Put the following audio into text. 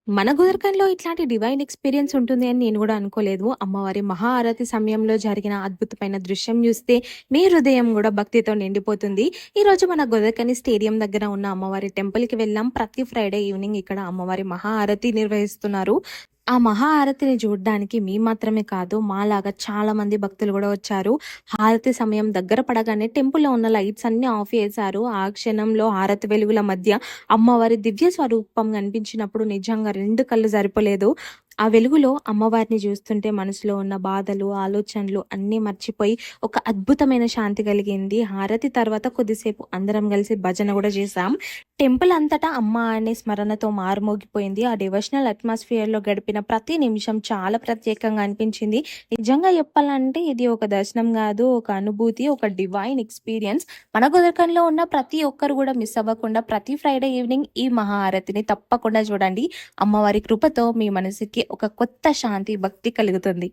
మన గోదర్కంలో ఇట్లాంటి divine experience ఉంటుంది అని నేను గూడా అనుకోలేదు. అమ్మవారి మహా ఆరతి సమయంలో జరిగిన అద్భుతమైన దృశ్యం జూస్తే మీ హృదయం గూడా భక్తితో నిండిపోతుంది. ఈరోజు మన గోదర్కని స్టేడియం దగ్గర ఉన్న అమ్మవారి టెంపుల్‌కి వెళ్ళాం. ప్రతి ఫ్రైడే ఈవినింగ్ ఇక్కడ అమ్మవారి మహా ఆరతి నిర్వహిస్తున్నారు. ఆ మహా హారతిని చూడ్డానికి మేము మాత్రమే కాదు, మాలాగా చాలా మంది భక్తులు గూడా వచ్చారు. హారతి సమయం దగ్గర పడగానే టెంపుల్‌లో ఉన్న లైట్స్ అన్నీ ఆఫ్ చేశారు. ఆ క్షణంలో హారతి వెలుగుల మధ్య అమ్మవారి దివ్య స్వరూపం కనిపించినప్పుడు నిజంగా 2 కళ్ళు సరిపోలేదు. ఆ వెలుగులో అమ్మవారిని చూస్తుంటే మనసులో ఉన్న బాధలు, ఆలోచనలు అన్నీ మర్చిపోయి ఒక అద్భుతమైన శాంతి కలిగింది. హారతి తర్వాత కొద్దిసేపు అందరం కలిసి భజన గూడా చేశాం. టెంపుల్ అంతటా అమ్మ అనే స్మరణతో మారుమోగిపోయింది. ఆ డివోషనల్ అట్మాస్ఫియర్‌లో గడిపిన ప్రతి నిమిషం చాలా ప్రత్యేకంగా అనిపించింది. నిజంగా చెప్పాలంటే ఇది ఒక దర్శనం గాదు, ఒక అనుభూతి, ఒక డివైన్ ఎక్స్‌పీరియన్స్. మన గోదర్కంలో ఉన్న ప్రతి ఒక్కరు గూడా మిస్ అవ్వకుండా ప్రతి ఫ్రైడే ఈవినింగ్ ఈ మహాఆరతిని తప్పకుండా చూడండి. అమ్మవారి కృపతో మీ మనసుకి ఒక కొత్త శాంతి, భక్తి కలుగుతుంది.